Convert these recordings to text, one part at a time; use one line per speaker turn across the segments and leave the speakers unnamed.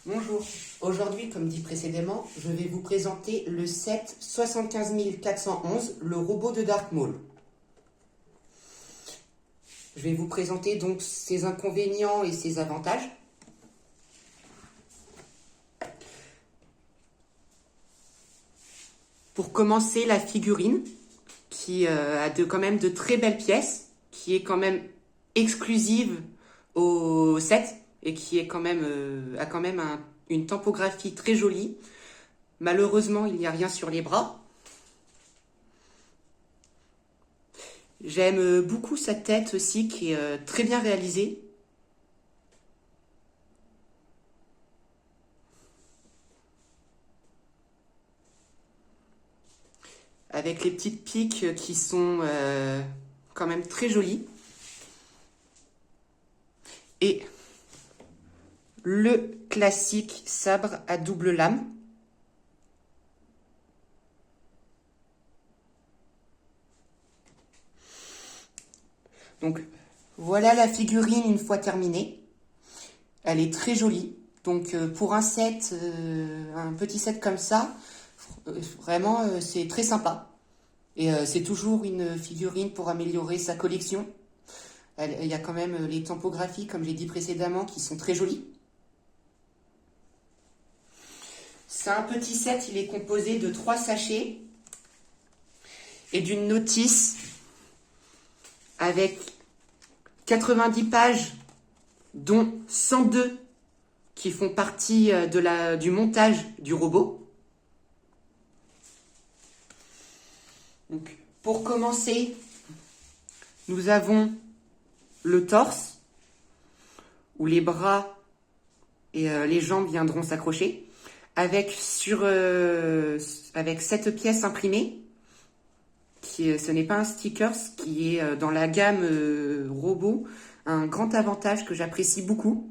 Bonjour, aujourd'hui comme dit précédemment, je vais vous présenter le set 75411, le robot de Dark Maul. Je vais vous présenter donc ses inconvénients et ses avantages. Pour commencer, la figurine, qui a quand même de très belles pièces, qui est quand même exclusive au set et qui est quand même, a quand même une typographie très jolie. Malheureusement, il n'y a rien sur les bras. J'aime beaucoup sa tête aussi, qui est très bien réalisée. Avec les petites piques qui sont quand même très jolies. Et le classique sabre à double lame. Donc voilà la figurine une fois terminée. Elle est très jolie. Donc pour un set, un petit set comme ça, vraiment c'est très sympa. Et c'est toujours une figurine pour améliorer sa collection. Il y a quand même les typographies, comme j'ai dit précédemment, qui sont très jolies. C'est un petit set, il est composé de 3 sachets et d'une notice avec 90 pages, dont 102 qui font partie du montage du robot. Donc, pour commencer, nous avons le torse, où les bras et les jambes viendront s'accrocher, avec cette pièce imprimée. Ce n'est pas un sticker, qui est dans la gamme robot un grand avantage que j'apprécie beaucoup.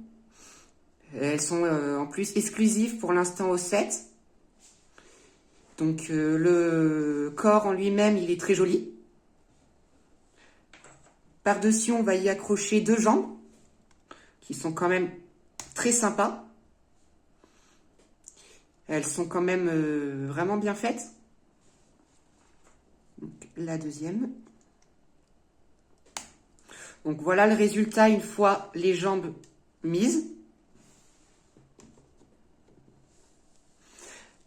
Elles sont en plus exclusives pour l'instant au set. Donc le corps en lui-même, il est très joli. Par-dessus, on va y accrocher 2 jambes qui sont quand même très sympas. Elles sont quand même vraiment bien faites. Donc, la deuxième. Donc voilà le résultat une fois les jambes mises.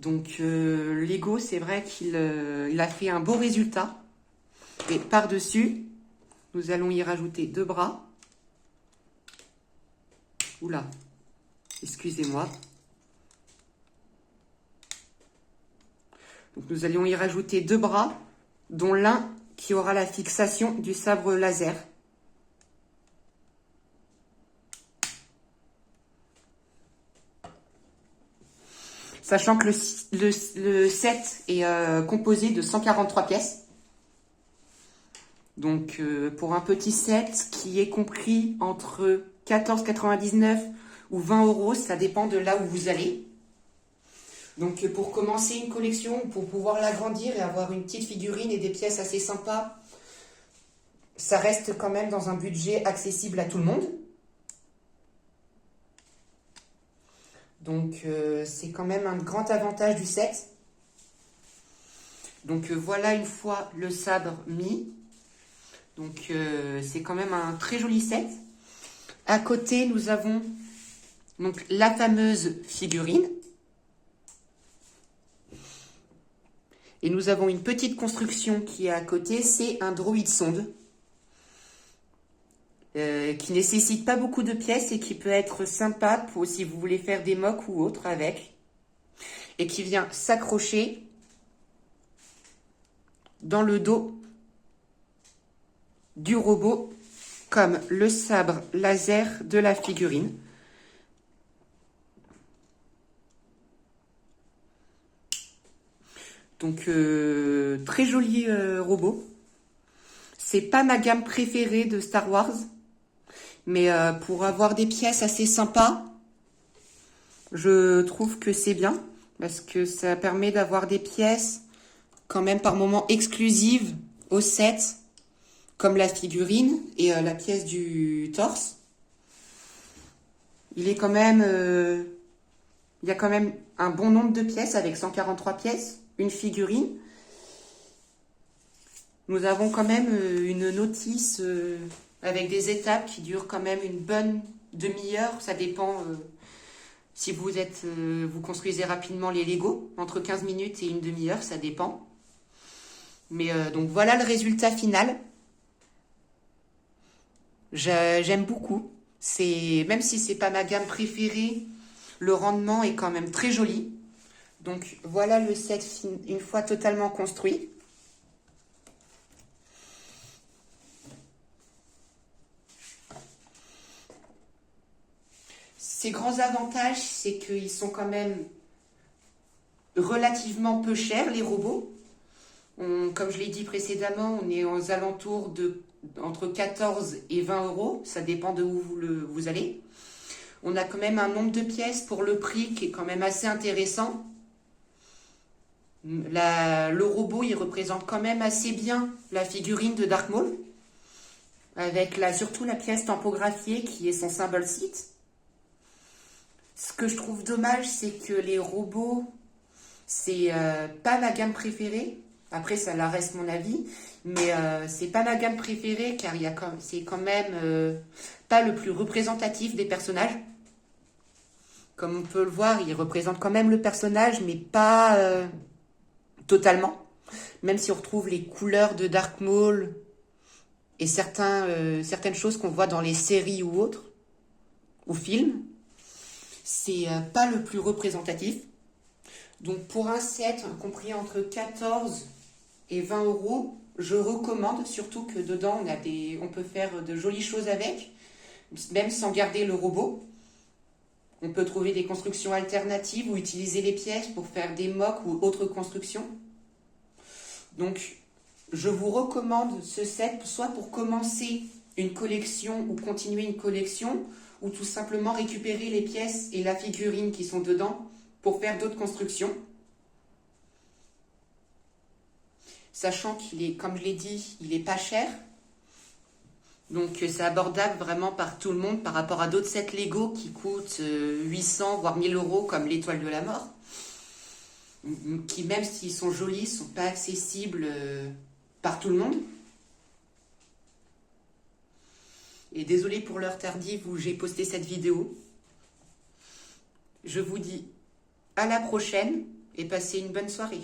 Donc Lego, c'est vrai qu'il a fait un beau résultat. Et par-dessus, nous allons y rajouter 2 bras. Oula, excusez-moi. Donc nous allons y rajouter 2 bras, dont l'un qui aura la fixation du sabre laser. Sachant que le set est composé de 143 pièces. Donc pour un petit set qui est compris entre 14,99 ou 20 €, ça dépend de là où vous allez. Donc pour commencer une collection, pour pouvoir l'agrandir et avoir une petite figurine et des pièces assez sympas, ça reste quand même dans un budget accessible à tout le monde. Donc c'est quand même un grand avantage du set. Donc voilà une fois le sabre mis. Donc c'est quand même un très joli set. À côté, nous avons donc la fameuse figurine. Et nous avons une petite construction qui est à côté, c'est un droïde sonde. Qui nécessite pas beaucoup de pièces et qui peut être sympa pour si vous voulez faire des mocs ou autres avec. Et qui vient s'accrocher dans le dos du robot comme le sabre laser de la figurine. Donc très joli robot. C'est pas ma gamme préférée de Star Wars, mais pour avoir des pièces assez sympas, je trouve que c'est bien parce que ça permet d'avoir des pièces quand même par moments exclusives au set, comme la figurine et la pièce du torse. Il est quand même Il y a quand même un bon nombre de pièces avec 143 pièces, une figurine. Nous avons quand même une notice avec des étapes qui durent quand même une bonne demi-heure. Ça dépend si vous construisez rapidement les Lego, entre 15 minutes et une demi-heure, ça dépend. Mais donc voilà le résultat final. J'aime beaucoup. Même si c'est pas ma gamme préférée, le rendement est quand même très joli. Donc voilà le set une fois totalement construit. Ses grands avantages, c'est qu'ils sont quand même relativement peu chers, les robots. Comme je l'ai dit précédemment, on est aux alentours de entre 14 et 20 euros. Ça dépend de où vous allez. On a quand même un nombre de pièces pour le prix qui est quand même assez intéressant. Le robot, il représente quand même assez bien la figurine de Dark Maul. Avec surtout la pièce tampographiée qui est son symbole site. Ce que je trouve dommage, c'est que les robots, c'est pas ma gamme préférée. Après, ça la reste mon avis. Mais c'est pas ma gamme préférée car c'est quand même pas le plus représentatif des personnages. Comme on peut le voir, il représente quand même le personnage, mais pas totalement. Même si on retrouve les couleurs de Dark Maul et certaines choses qu'on voit dans les séries ou autres, ou films, c'est pas le plus représentatif. Donc pour un set compris entre 14 et 20 euros, je recommande, surtout que dedans on peut faire de jolies choses avec, même sans garder le robot. On peut trouver des constructions alternatives ou utiliser les pièces pour faire des mocks ou autres constructions. Donc je vous recommande ce set soit pour commencer une collection ou continuer une collection, ou tout simplement récupérer les pièces et la figurine qui sont dedans pour faire d'autres constructions. Sachant qu'il est, comme je l'ai dit, il n'est pas cher. Donc c'est abordable vraiment par tout le monde par rapport à d'autres sets Lego qui coûtent 800 voire 1000 euros comme l'étoile de la mort. Qui même s'ils sont jolis, ne sont pas accessibles par tout le monde. Et désolé pour l'heure tardive où j'ai posté cette vidéo. Je vous dis à la prochaine et passez une bonne soirée.